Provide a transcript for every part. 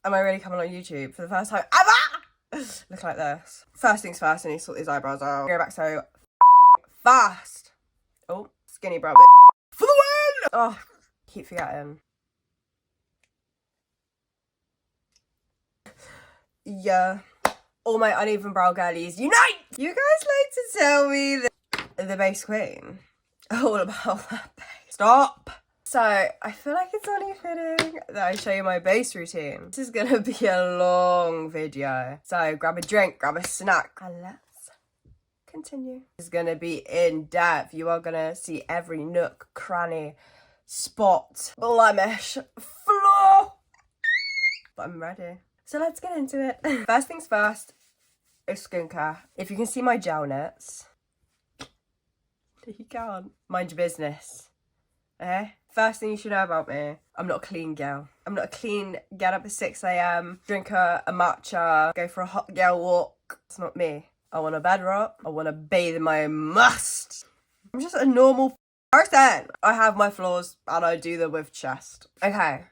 Am I really coming on YouTube for the first time ever? Look like this. First things first, I need to sort these eyebrows out. Go back so fast. Oh, skinny brow bit. For the win! Oh, keep forgetting. Yeah. All my uneven brow girlies, unite! You guys like to tell me that the base queen. All about that base. Stop! So, I feel like it's only fitting that I show you my base routine. This is gonna be a long video. So, grab a drink, grab a snack, and let's continue. It's gonna be in depth. You are gonna see every nook, cranny, spot, blemish, flaw. But I'm ready. So let's get into it. First things first is skincare. If you can see my gel nets, you can't. Mind your business. First thing you should know about me, I'm not a clean girl. I'm not a clean get up at 6 a.m, drink a matcha, go for a hot girl walk. It's not me. I want a bed rock. I want to bathe in my must. I'm just a normal person. I have my flaws and I do them with chest. Okay.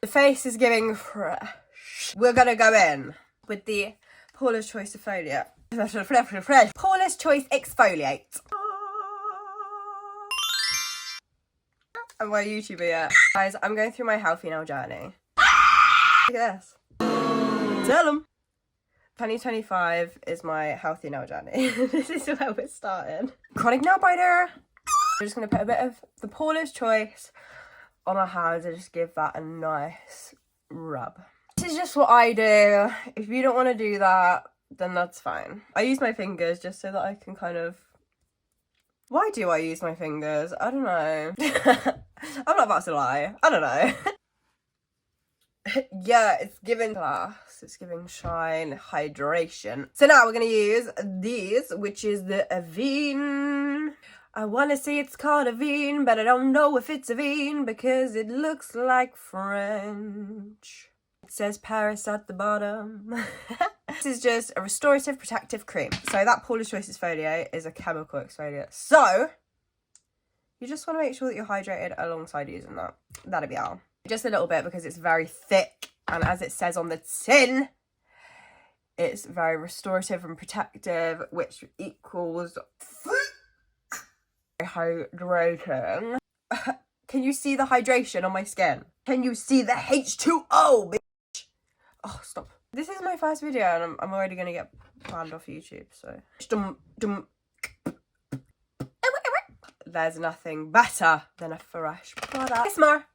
The face is giving fresh. We're gonna go in with the Paula's Choice Exfoliate. Paula's Choice Exfoliate. I'm my YouTuber yet. Guys, I'm going through my healthy nail journey. Look at this. Tell them. 2025 is my healthy nail journey. This is where we're starting. Chronic nail biter. We're just gonna put a bit of the Paula's Choice on our hands and just give that a nice rub. This is just what I do. If you don't want to do that, then that's fine. I use my fingers just so that I can kind of... Why do I use my fingers? I don't know. I'm not about to lie. I don't know. Yeah, it's giving glass. It's giving shine, hydration. So now we're going to use these, which is the Avene. I want to say it's called Avene, but I don't know if it's Avene because it looks like French. It says Paris at the bottom. This is just a restorative protective cream. So that Paula's Choice Exfoliate is a chemical exfoliate. So you just want to make sure that you're hydrated alongside using that. That'll be all. Just a little bit because it's very thick. And as it says on the tin, it's very restorative and protective, which equals hydrating. Can you see the hydration on my skin? Can you see the H2O, bitch? Oh, stop. This is my first video and I'm already going to get banned off YouTube, so... There's nothing better than a fresh product. Kiss more.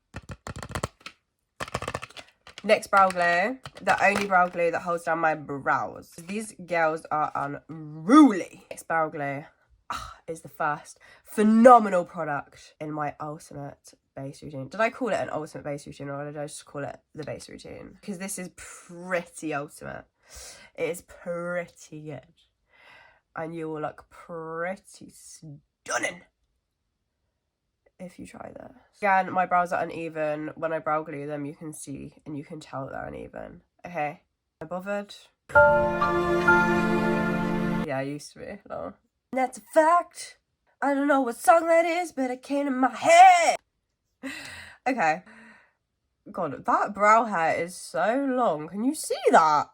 NYX Brow Glue. The only brow glue that holds down my brows. These girls are unruly. NYX Brow Glue is the first phenomenal product in my ultimate base routine. Did I call it an ultimate base routine or did I just call it the base routine? Because this is pretty ultimate. It is pretty good. And you will look pretty stunning if you try this. Again, my brows are uneven. When I brow glue them, you can see and you can tell they're uneven. Okay, am I bothered? Yeah, I used to be. No. That's a fact. I don't know what song that is, but it came in my head. Okay. God, that brow hair is so long. Can you see that?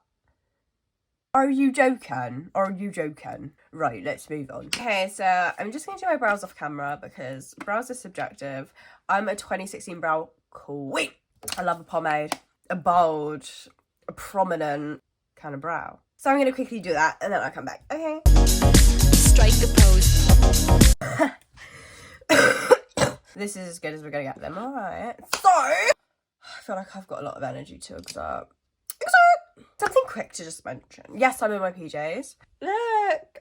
Are you joking? Are you joking? Right, let's move on. Okay, so I'm just going to do my brows off camera because brows are subjective. I'm a 2016 brow queen. I love a pomade, a bold, a prominent kind of brow. So I'm going to quickly do that and then I'll come back. Okay. Strike a pose. This is as good as we're going to get them. All right. So, I feel like I've got a lot of energy to exert. Something quick to just mention. Yes, I'm in my PJs. Look.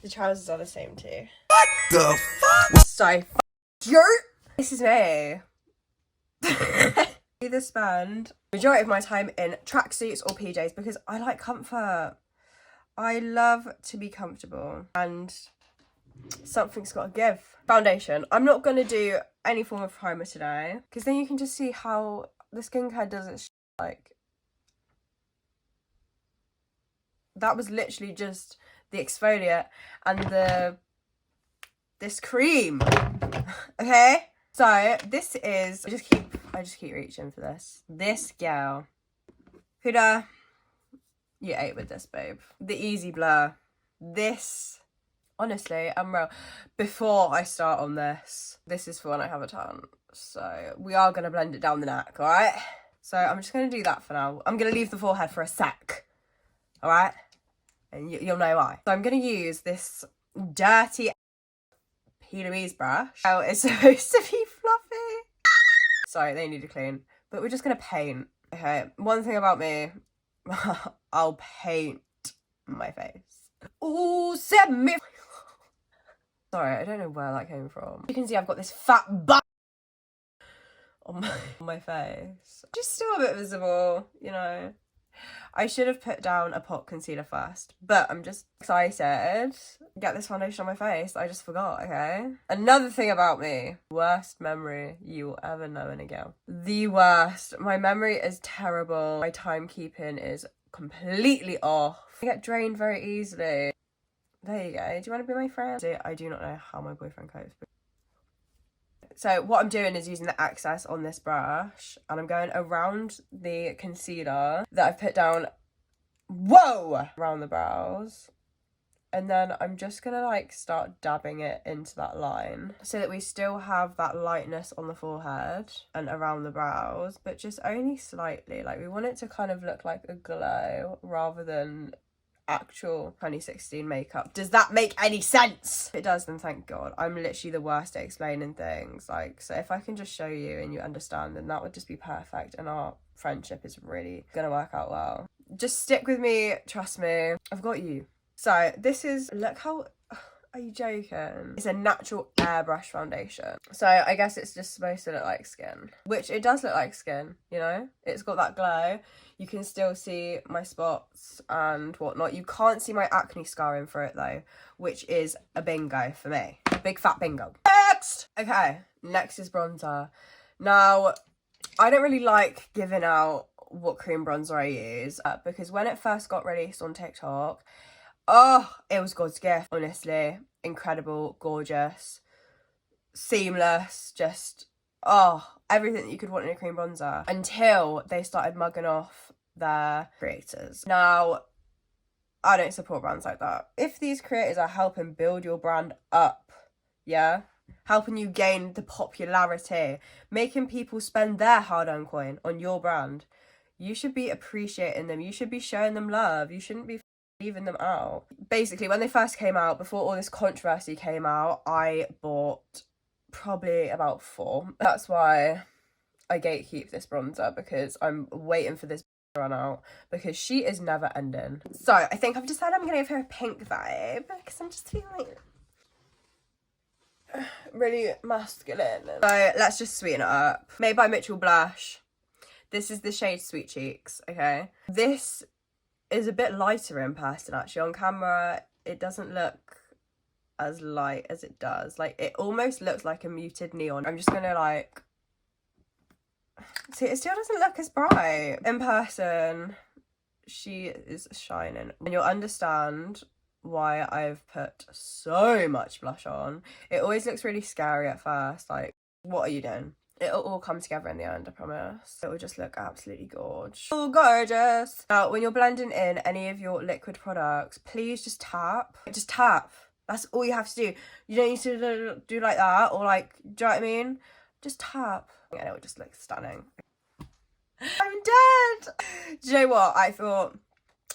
The trousers are the same too. What the fuck? So, you. This is me. Either spend majority of my time in tracksuits or PJs because I like comfort. I love to be comfortable and something's got to give. Foundation. I'm not going to do any form of primer today because then you can just see how the skincare does its like. That was literally just the exfoliate and this cream. Okay? So this is, I I just keep reaching for this. This girl. Huda, you ate with this, babe. The Easy Blur. This, honestly, I'm real. Before I start on this is for when I have a tan. So we are going to blend it down the neck, all right? So I'm just going to do that for now. I'm going to leave the forehead for a sec, all right? And you'll know why. So I'm going to use this dirty Louise brush. Oh, it's supposed to be fluffy. Sorry, they need to clean. But we're just going to paint. Okay, one thing about me, I'll paint my face. Ooh, send me. Sorry, I don't know where that came from. You can see I've got this fat butt on my face. Just still a bit visible, you know. I should have put down a pot concealer first, but I'm just excited. Get this foundation on my face. I just forgot, okay? Another thing about me, worst memory you will ever know in a girl. The worst. My memory is terrible. My timekeeping is completely off. I get drained very easily. There you go. Do you want to be my friend? I do not know how my boyfriend copes. So what I'm doing is using the excess on this brush and I'm going around the concealer that I've put down, around the brows. And then I'm just going to like start dabbing it into that line so that we still have that lightness on the forehead and around the brows, but just only slightly. Like we want it to kind of look like a glow rather than actual 2016 makeup. Does that make any sense? If it does, then thank God. I'm literally the worst at explaining things. Like, so if I can just show you and you understand, then that would just be perfect and our friendship is really gonna work out well. Just stick with me, trust me, I've got you. So this is, look how, are you joking? It's a natural airbrush foundation. So I guess it's just supposed to look like skin, which it does look like skin, you know? It's got that glow. You can still see my spots and whatnot. You can't see my acne scarring for it though, which is a bingo for me. Big fat bingo. Next! Okay, next is bronzer. Now, I don't really like giving out what cream bronzer I use because when it first got released on TikTok, oh, it was God's gift, honestly. Incredible, gorgeous, seamless, just, oh, everything that you could want in a cream bronzer until they started mugging off their creators. Now, I don't support brands like that. If these creators are helping build your brand up, yeah, helping you gain the popularity, making people spend their hard-earned coin on your brand, you should be appreciating them. You should be showing them love. You shouldn't be leaving them out. Basically, when they first came out, before all this controversy came out, I bought probably about 4. That's why I gatekeep this bronzer, because I'm waiting for this to run out, because she is never ending. So I think I've decided I'm gonna give her a pink vibe, because I'm just feeling really masculine. So let's just sweeten it up. Made by Mitchell Blush. This is the shade Sweet Cheeks, okay? This is a bit lighter in person, actually. On camera, it doesn't look as light as it does. Like, it almost looks like a muted neon. I'm just gonna, like... See, it still doesn't look as bright. In person, she is shining. And you'll understand why I've put so much blush on. It always looks really scary at first. Like, what are you doing? It'll all come together in the end, I promise. It will just look absolutely gorgeous. Oh, gorgeous. Now, when you're blending in any of your liquid products, please just tap. Just tap. That's all you have to do. You don't need to do like that, or like, do you know what I mean? Just tap. And it will just look stunning. I'm dead. Do you know what? I thought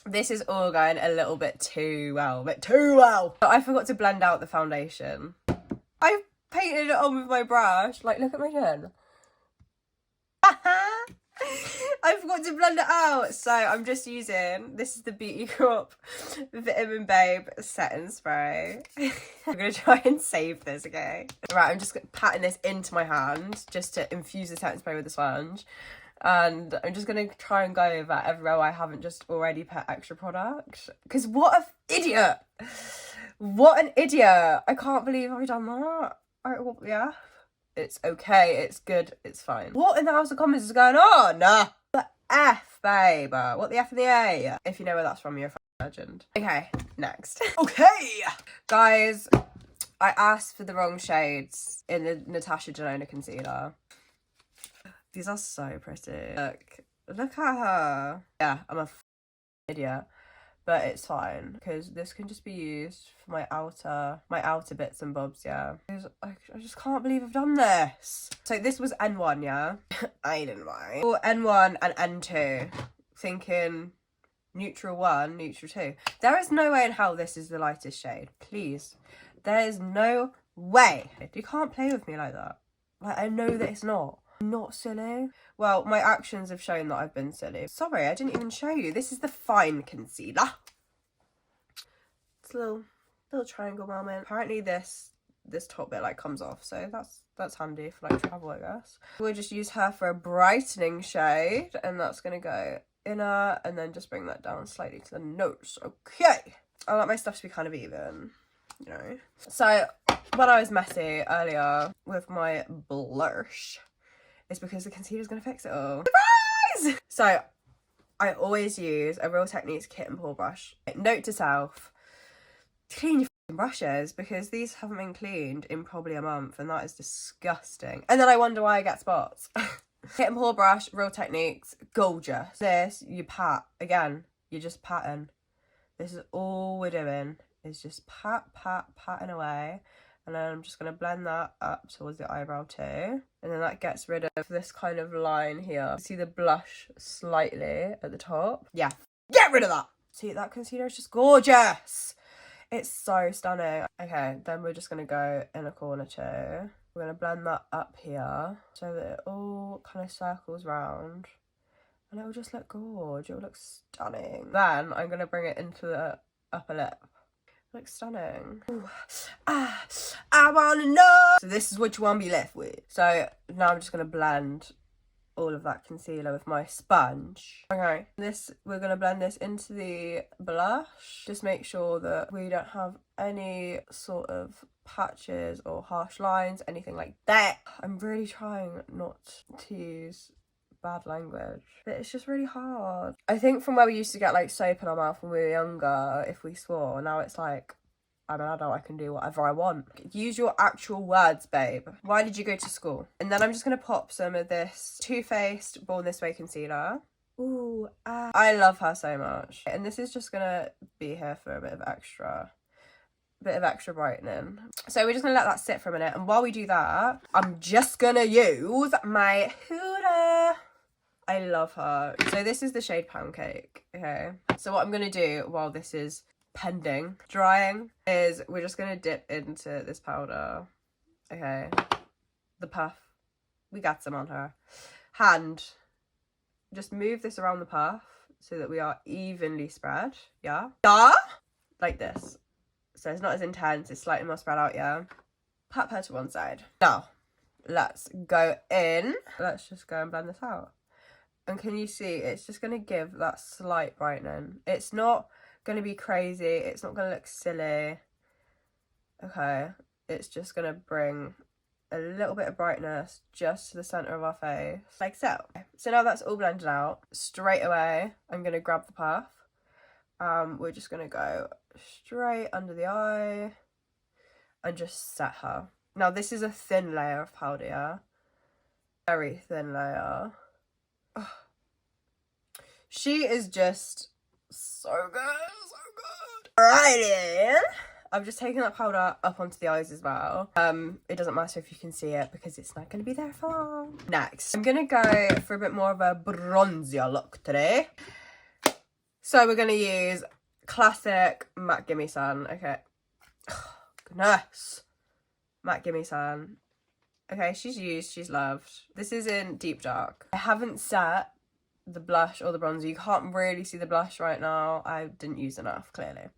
this is all going a little bit too well. But I forgot to blend out the foundation. I painted it on with my brush. Like, look at my chin. I forgot to blend it out. So I'm just using, this is the Beauty Crop Vitamin Babe setting spray. I'm going to try and save this, okay? Right, I'm just patting this into my hand just to infuse the setting spray with the sponge. And I'm just going to try and go over everywhere I haven't just already put extra product. Because what an idiot. What an idiot. I can't believe I've done that. What the F? It's okay, it's good, it's fine. What in the House of Commons is going on? The F, babe. What the F and the A? If you know where that's from, you're a legend. Okay, next. Okay! Guys, I asked for the wrong shades in the Natasha Denona concealer. These are so pretty. Look at her. Yeah, I'm a idiot, but it's fine because this can just be used for my outer bits and bobs. Yeah, I just can't believe I've done this. So this was N1, yeah. I didn't mind. Oh, N1 and N2. Thinking neutral 1, neutral 2. There is no way in hell this is the lightest shade. Please, there is no way. You can't play with me like that. Like, I know that it's not silly. Well, my actions have shown that I've been silly. Sorry, I didn't even show you. This is the fine concealer. It's a little triangle moment. Apparently this top bit like comes off, so that's handy for like travel, I guess. We'll just use her for a brightening shade, and that's gonna go inner, and then just bring that down slightly to the nose. Okay. I like my stuff to be kind of even, you know. So when I was messy earlier with my blush, it's because the concealer's gonna fix it all. Surprise! So I always use a Real Techniques kit and pour brush. Note to self, clean your brushes, because these haven't been cleaned in probably a month, and that is disgusting. And then I wonder why I get spots. Kit and pour brush, Real Techniques, gorgeous. This, you pat. Again, you're just patting. This is all we're doing, is just patting away. And then I'm just going to blend that up towards the eyebrow too. And then that gets rid of this kind of line here. See the blush slightly at the top? Yeah, get rid of that! See, that concealer is just gorgeous! It's so stunning. Okay, then we're just going to go in a corner too. We're going to blend that up here so that it all kind of circles round. And it will just look gorgeous. It will look stunning. Then I'm going to bring it into the upper lip. Looks stunning. Ooh. I wanna know. So this is which one we left with. So now I'm just gonna blend all of that concealer with my sponge. Okay, we're gonna blend this into the blush. Just make sure that we don't have any sort of patches or harsh lines, anything like that. I'm really trying not to use bad language, but it's just really hard. I think from where we used to get like soap in our mouth when we were younger if we swore, now it's like, I'm an adult, I can do whatever I want. Use your actual words, babe. Why did you go to school? And then I'm just gonna pop some of this Too Faced Born This Way concealer. Ooh, I love her so much. And this is just gonna be here for a bit of extra brightening. So we're just gonna let that sit for a minute, and while we do that, I'm just gonna use my Huda. I love her. So this is the shade Pancake, okay? So what I'm going to do while this is pending, drying, is we're just going to dip into this powder, okay? The puff. We got some on her. Hand. Just move this around the puff so that we are evenly spread, yeah? Yeah? Like this. So it's not as intense, it's slightly more spread out, yeah? Pat her to one side. Now, let's go in. Let's just go and blend this out. And can you see, it's just going to give that slight brightening. It's not going to be crazy. It's not going to look silly. Okay. It's just going to bring a little bit of brightness just to the centre of our face. Like so. So now that's all blended out. Straight away, I'm going to grab the puff. We're just going to go straight under the eye and just set her. Now, this is a thin layer of powder, yeah? Very thin layer. Oh. She is just so good, so good. Alrighty. I've just taken that powder up onto the eyes as well. It doesn't matter if you can see it because it's not going to be there for long. Next, I'm going to go for a bit more of a bronzier look today. So we're going to use classic Matte Gimme Sun. Okay. Oh, goodness. Matte Gimme Sun. Okay, she's used, she's loved. This is in Deep Dark. I haven't set the blush or the bronzer. You can't really see the blush right now. I didn't use enough, clearly.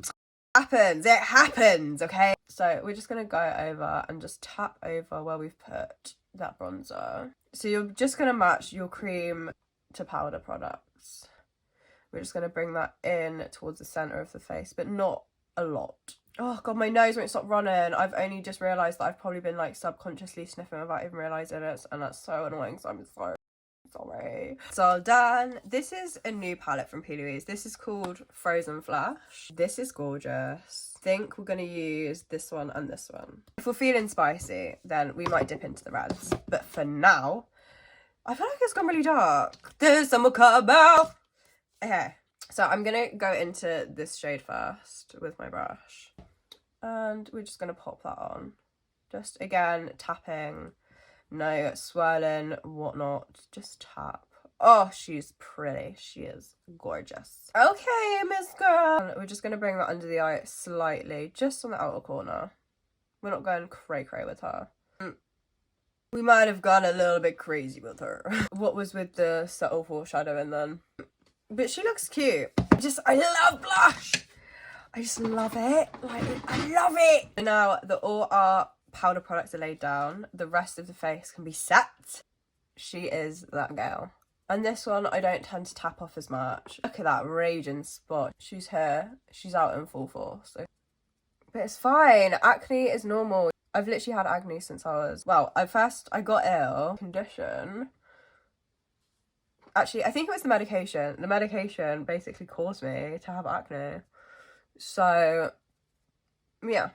It happens, okay? So we're just going to go over and just tap over where we've put that bronzer. So you're just going to match your cream to powder products. We're just going to bring that in towards the centre of the face, but not a lot. Oh god, my nose won't stop running. I've only just realised that I've probably been like subconsciously sniffing without even realising it, and that's so annoying, so I'm so sorry. It's all done. This is a new palette from P. Louise. This is called Frozen Flash. This is gorgeous. I think we're going to use this one and this one. If we're feeling spicy, then we might dip into the reds. But for now, I feel like it's gone really dark. There's some about. Okay, so I'm gonna go into this shade first with my brush. And we're just gonna pop that on. Just again, tapping, no swirling, whatnot, just tap. Oh, she's pretty. She is gorgeous. Okay, Miss Girl. We're just gonna bring that under the eye slightly, just on the outer corner. We're not going cray-cray with her. We might have gone a little bit crazy with her. What was with the subtle foreshadowing then? But she looks cute. I love blush. I just love it. Like, I love it. Now that all our powder products are laid down, the rest of the face can be set. She is that girl. And this one, I don't tend to tap off as much. Look at that raging spot. She's here. She's out in full force. So. But it's fine. Acne is normal. I've literally had acne since I was... Well, I got ill. Condition. Actually, I think it was the medication. The medication basically caused me to have acne. So, yeah.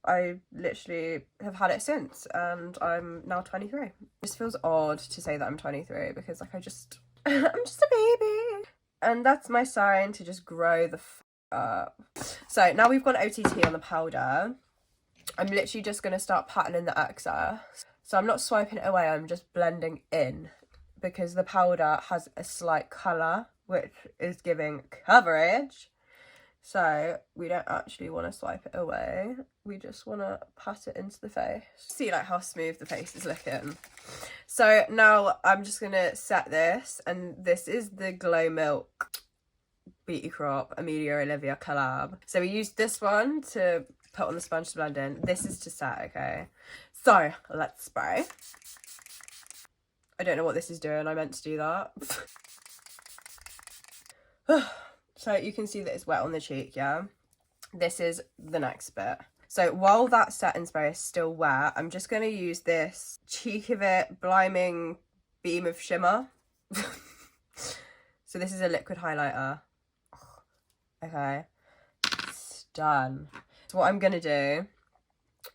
I literally have had it since, and I'm now 23. This feels odd to say that I'm 23 because, like, I'm just a baby. And that's my sign to just grow the f up. So now we've got OTT on the powder. I'm literally just going to start patting in the excess. So I'm not swiping it away, I'm just blending in because the powder has a slight colour, which is giving coverage. So we don't actually want to swipe it away. We just want to pat it into the face. See like how smooth the face is looking. So now I'm just going to set this. And this is the Glow Milk Beauty Crop Amelia Olivia collab. So we used this one to put on the sponge to blend in. This is to set, okay? So let's spray. I don't know what this is doing. I meant to do that. So you can see that it's wet on the cheek, yeah? This is the next bit. So while that setting spray is still wet, I'm just going to use this Cheek of It Bliming Beam of Shimmer. So this is a liquid highlighter. Okay. It's done. So what I'm going to do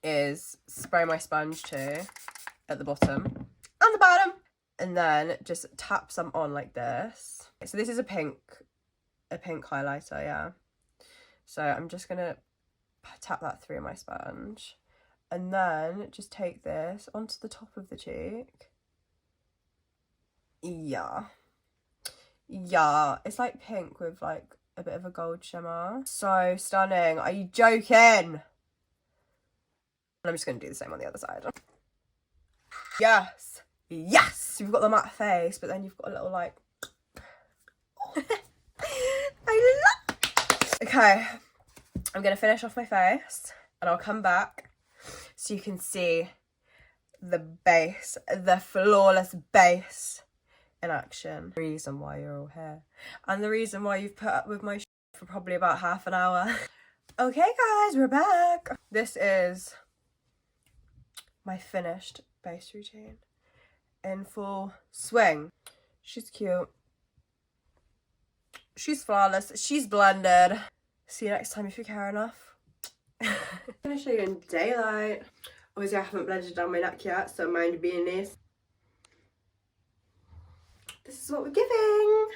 is spray my sponge too at the bottom and the bottom. And then just tap some on like this. So this is a pink highlighter, yeah. So I'm just gonna tap that through my sponge and then just take this onto the top of the cheek. Yeah, it's like pink with like a bit of a gold shimmer. So stunning. Are you joking? And I'm just gonna do the same on the other side. Yes, you've got the matte face, but then you've got a little like I love. Okay, I'm gonna finish off my face and I'll come back so you can see the base, the flawless base in action. The reason why you're all here and the reason why you've put up with my for probably about half an hour. Okay guys, we're back. This is my finished base routine in full swing. She's cute. She's flawless. She's blended. See you next time if you care enough. I'm going to show you in daylight. Obviously I haven't blended down my neck yet, so mind your business. This is what we're giving.